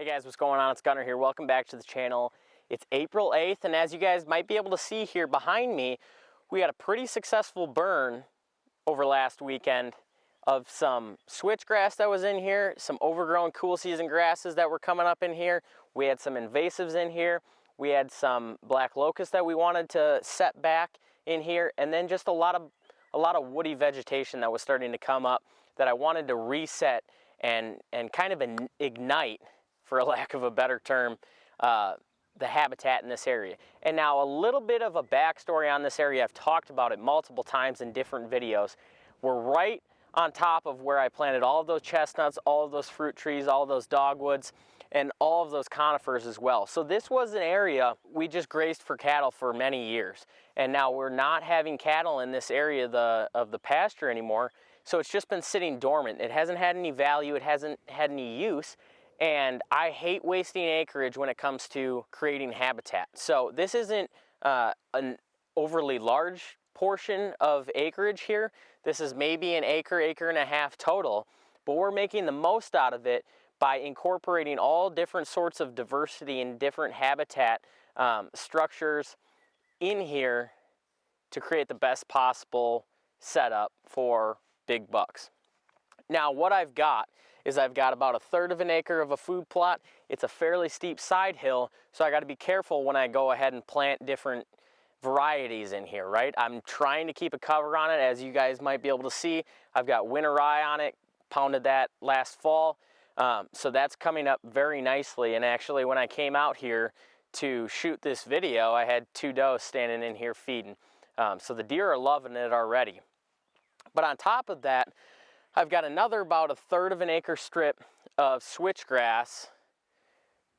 Hey guys, what's going on? It's Gunnar here. Welcome back to the channel. It's April 8th, and as you guys might be able to see here behind me, we had a pretty successful burn over last weekend of some switchgrass that was in here, some overgrown cool season grasses that were coming up in here. We had some invasives in here. We had some black locust that we wanted to set back in here, and then just a lot of woody vegetation that was starting to come up that I wanted to reset and kind of ignite, for a lack of a better term, the habitat in this area. And now a little bit of a backstory on this area. I've talked about it multiple times in different videos. We're right on top of where I planted all of those chestnuts, all of those fruit trees, all of those dogwoods, and all of those conifers as well. So this was an area we just grazed for cattle for many years. And now we're not having cattle in this area of the pasture anymore. So it's just been sitting dormant. It hasn't had any value. It hasn't had any use. And I hate wasting acreage when it comes to creating habitat. So this isn't an overly large portion of acreage here. This is maybe an acre and a half total, but we're making the most out of it by incorporating all different sorts of diversity and different habitat structures in here to create the best possible setup for big bucks. Now what I've got is I've got about 1/3 of an acre of a food plot. It's a fairly steep side hill, so I got to be careful when I go ahead and plant different varieties in here, right? I'm trying to keep a cover on it. As you guys might be able to see, I've got winter rye on it, pounded that last fall. So that's coming up very nicely. And actually when I came out here to shoot this video, I had 2 does standing in here feeding. So the deer are loving it already. But on top of that, I've got another about 1/3 of an acre strip of switchgrass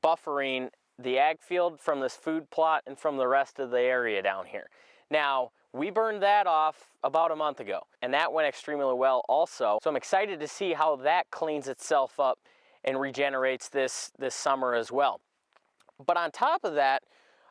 buffering the ag field from this food plot and from the rest of the area down here. Now, we burned that off about a month ago, and that went extremely well also. So I'm excited to see how that cleans itself up and regenerates this summer as well. But on top of that,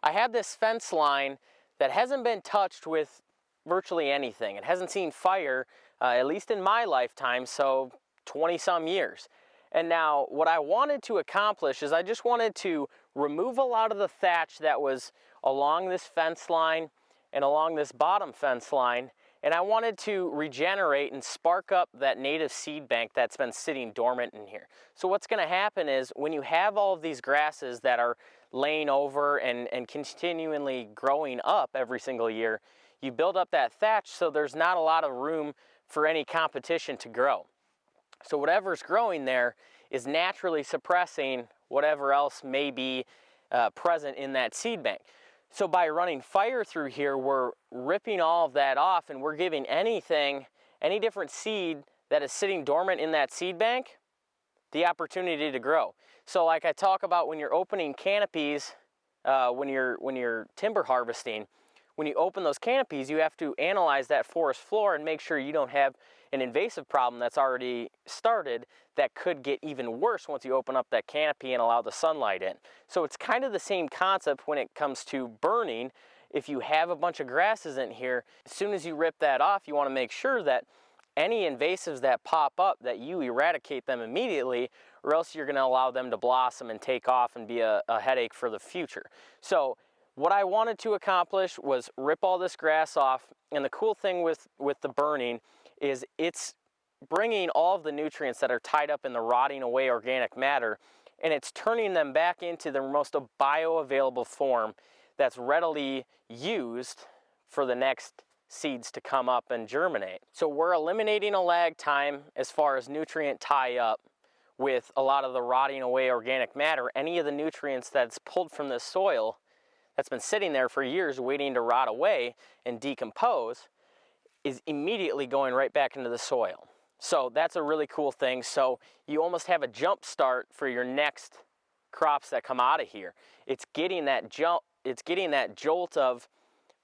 I had this fence line that hasn't been touched with virtually anything. It hasn't seen fire, at least in my lifetime, so 20 some years. And now what I wanted to accomplish is I just wanted to remove a lot of the thatch that was along this fence line and along this bottom fence line, and I wanted to regenerate and spark up that native seed bank that's been sitting dormant in here. So what's going to happen is when you have all of these grasses that are laying over and continually growing up every single year, you build up that thatch so there's not a lot of room for any competition to grow. So whatever's growing there is naturally suppressing whatever else may be present in that seed bank. So by running fire through here, we're ripping all of that off, and we're giving any different seed that is sitting dormant in that seed bank the opportunity to grow. So like I talk about when you're opening canopies, when you're timber harvesting, when you open those canopies, you have to analyze that forest floor and make sure you don't have an invasive problem that's already started that could get even worse once you open up that canopy and allow the sunlight in. So it's kind of the same concept when it comes to burning. If you have a bunch of grasses in here, as soon as you rip that off, you want to make sure that any invasives that pop up, that you eradicate them immediately, or else you're going to allow them to blossom and take off and be a headache for the future. So what I wanted to accomplish was rip all this grass off, and the cool thing with the burning is it's bringing all of the nutrients that are tied up in the rotting away organic matter, and it's turning them back into the most bioavailable form that's readily used for the next seeds to come up and germinate. So we're eliminating a lag time as far as nutrient tie-up with a lot of the rotting away organic matter. Any of the nutrients that's pulled from the soil that's been sitting there for years waiting to rot away and decompose is immediately going right back into the soil. So that's a really cool thing. So you almost have a jump start for your next crops that come out of here. It's getting that jolt of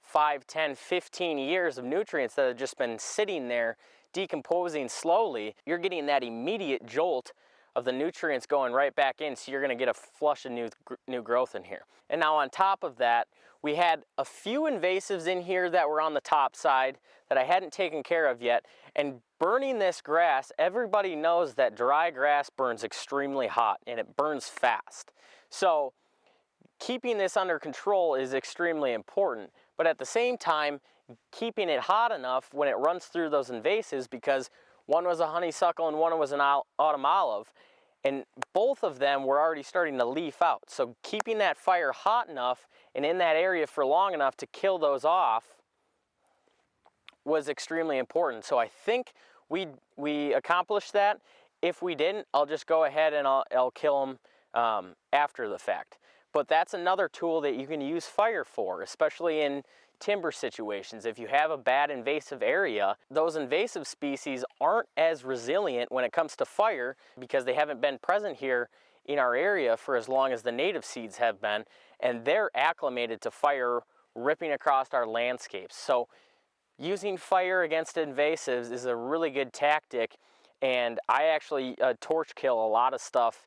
5, 10, 15 years of nutrients that have just been sitting there decomposing slowly. You're getting that immediate jolt of the nutrients going right back in, so you're going to get a flush of new growth in here. And now on top of that, we had a few invasives in here that were on the top side that I hadn't taken care of yet. And burning this grass, everybody knows that dry grass burns extremely hot and it burns fast. So keeping this under control is extremely important, but at the same time, keeping it hot enough when it runs through those invasives, because one was a honeysuckle and one was an autumn olive, and both of them were already starting to leaf out. So keeping that fire hot enough and in that area for long enough to kill those off was extremely important. So I think we accomplished that. If we didn't, I'll just go ahead and I'll kill them after the fact. But that's another tool that you can use fire for, especially in timber situations. If you have a bad invasive area, those invasive species aren't as resilient when it comes to fire because they haven't been present here in our area for as long as the native seeds have been, and they're acclimated to fire ripping across our landscapes. So using fire against invasives is a really good tactic, and I actually torch kill a lot of stuff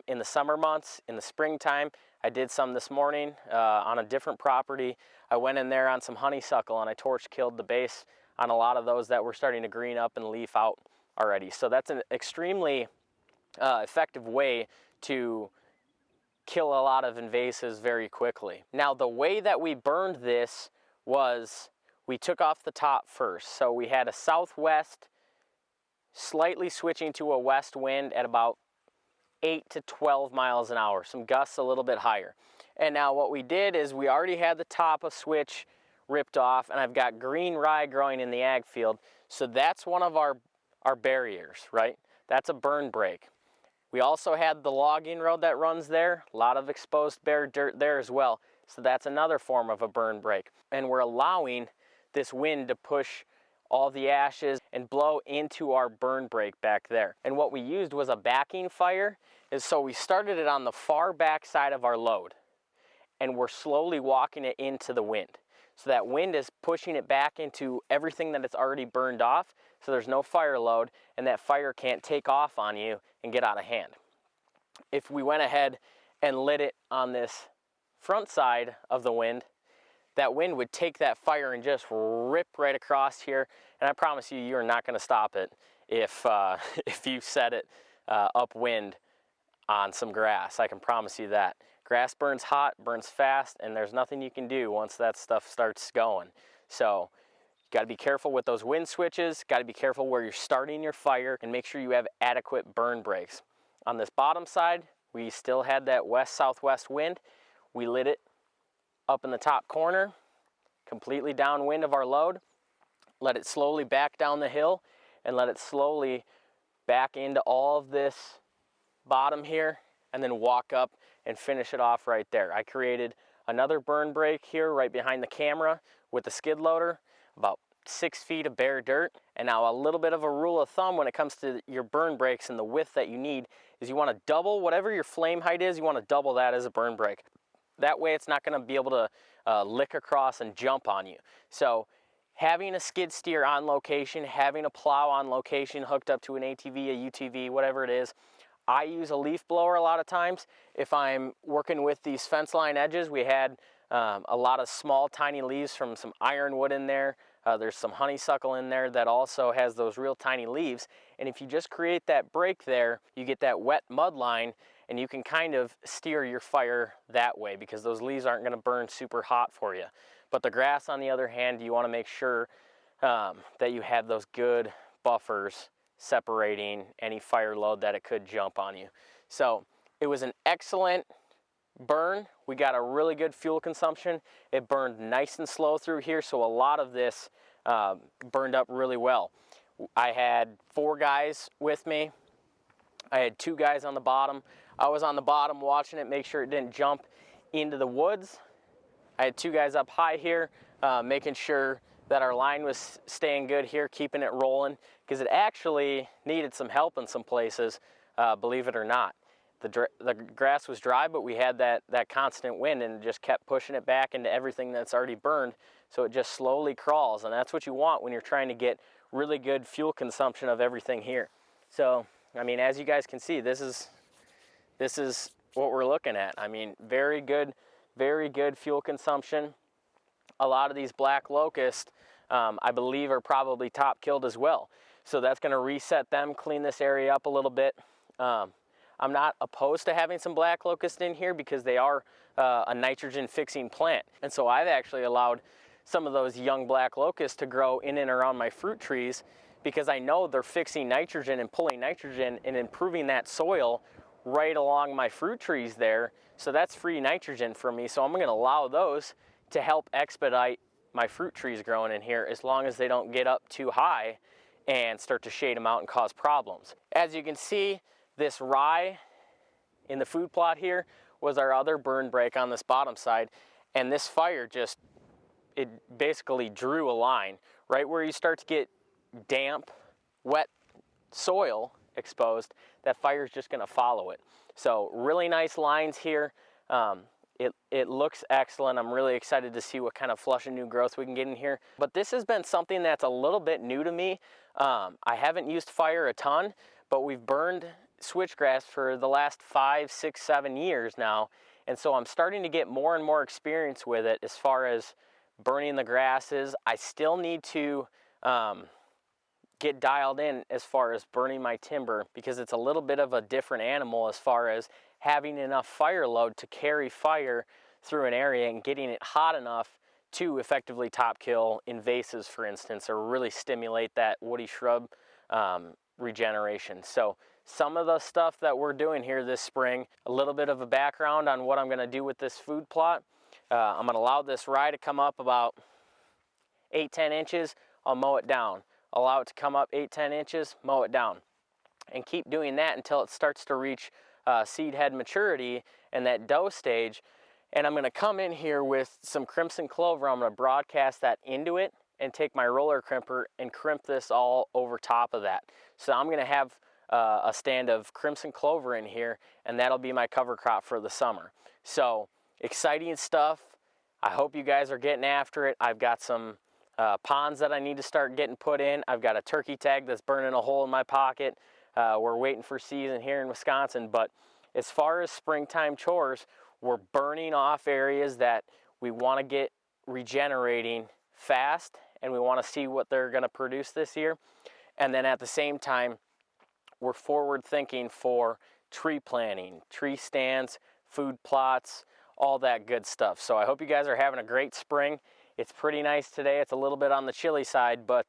in the summer months. In the springtime, I did some this morning on a different property. I went in there on some honeysuckle and I torch killed the base on a lot of those that were starting to green up and leaf out already. So that's an extremely effective way to kill a lot of invasives very quickly. Now, the way that we burned this was we took off the top first. So we had a southwest, slightly switching to a west wind at about 8 to 12 miles an hour, some gusts a little bit higher. And now what we did is we already had the top of switch ripped off, and I've got green rye growing in the ag field. So that's one of our barriers, right? That's a burn break. We also had the logging road that runs there, a lot of exposed bare dirt there as well. So that's another form of a burn break. And we're allowing this wind to push all the ashes and blow into our burn break back there. And what we used was a backing fire. So we started it on the far back side of our load, and we're slowly walking it into the wind. So that wind is pushing it back into everything that it's already burned off, so there's no fire load, and that fire can't take off on you and get out of hand. If we went ahead and lit it on this front side of the wind, that wind would take that fire and just rip right across here, and I promise you, you're not going to stop it if you set it upwind on some grass. I can promise you that. Grass burns hot, burns fast, and there's nothing you can do once that stuff starts going. So you got to be careful with those wind switches, got to be careful where you're starting your fire, and make sure you have adequate burn breaks. On this bottom side, we still had that west-southwest wind. We lit it up in the top corner, completely downwind of our load, let it slowly back down the hill, and let it slowly back into all of this bottom here, and then walk up and finish it off right there. I created another burn break here right behind the camera with the skid loader, about 6 feet of bare dirt. And now a little bit of a rule of thumb when it comes to your burn breaks and the width that you need is you want to double whatever your flame height is, you want to double that as a burn break. That way it's not going to be able to lick across and jump on you. So having a skid steer on location, having a plow on location hooked up to an ATV, a UTV, whatever it is. I use a leaf blower a lot of times. If I'm working with these fence line edges, we had a lot of small tiny leaves from some ironwood in there. There's some honeysuckle in there that also has those real tiny leaves. And if you just create that break there, you get that wet mud line, and you can kind of steer your fire that way because those leaves aren't going to burn super hot for you. But the grass, on the other hand, you want to make sure that you have those good buffers separating any fire load that it could jump on you. So it was an excellent burn. We got a really good fuel consumption. It burned nice and slow through here, so a lot of this burned up really well. I had 4 guys with me. I had 2 guys on the bottom. I was on the bottom watching it, make sure it didn't jump into the woods. I had 2 guys up high here, making sure that our line was staying good here, keeping it rolling, because it actually needed some help in some places, believe it or not. The grass was dry, but we had that constant wind, and it just kept pushing it back into everything that's already burned, so it just slowly crawls, and that's what you want when you're trying to get really good fuel consumption of everything here. So I mean, as you guys can see, this is what we're looking at. I mean, very good fuel consumption. A lot of these black locusts, I believe, are probably top killed as well. So that's going to reset them, clean this area up a little bit. I'm not opposed to having some black locust in here because they are a nitrogen fixing plant. And so I've actually allowed some of those young black locusts to grow in and around my fruit trees because I know they're fixing nitrogen and pulling nitrogen and improving that soil right along my fruit trees there. So that's free nitrogen for me. So I'm going to allow those to help expedite my fruit trees growing in here as long as they don't get up too high and start to shade them out and cause problems. As you can see, this rye in the food plot here was our other burn break on this bottom side, and this fire just, it basically drew a line right where you start to get damp, wet soil exposed. That fire is just going to follow it. So really nice lines here. It looks excellent. I'm really excited to see what kind of flush and new growth we can get in here. But this has been something that's a little bit new to me. I haven't used fire a ton, but we've burned switchgrass for the last 5, 6, 7 years now. And so I'm starting to get more and more experience with it as far as burning the grasses. I still need to get dialed in as far as burning my timber because it's a little bit of a different animal as far as having enough fire load to carry fire through an area and getting it hot enough to effectively top kill invasives, for instance, or really stimulate that woody shrub regeneration. So some of the stuff that we're doing here this spring, a little bit of a background on what I'm going to do with this food plot. I'm going to allow this rye to come up about 8-10 inches. I'll mow it down. Allow it to come up 8-10 inches, mow it down, and keep doing that until it starts to reach seed head maturity and that dough stage. And I'm going to come in here with some crimson clover. I'm going to broadcast that into it and take my roller crimper and crimp this all over top of that. So I'm going to have a stand of crimson clover in here, and that'll be my cover crop for the summer. So exciting stuff. I hope you guys are getting after it. I've got some ponds that I need to start getting put in. I've got a turkey tag that's burning a hole in my pocket. We're waiting for season here in Wisconsin, but as far as springtime chores, we're burning off areas that we want to get regenerating fast, and we want to see what they're going to produce this year. And then at the same time, we're forward thinking for tree planting, tree stands, food plots, all that good stuff. So I hope you guys are having a great spring. It's pretty nice today. It's a little bit on the chilly side, but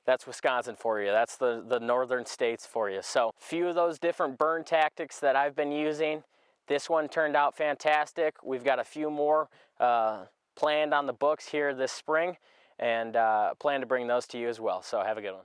that's Wisconsin for you. That's the northern states for you. So a few of those different burn tactics that I've been using. This one turned out fantastic. We've got a few more planned on the books here this spring, and plan to bring those to you as well. So have a good one.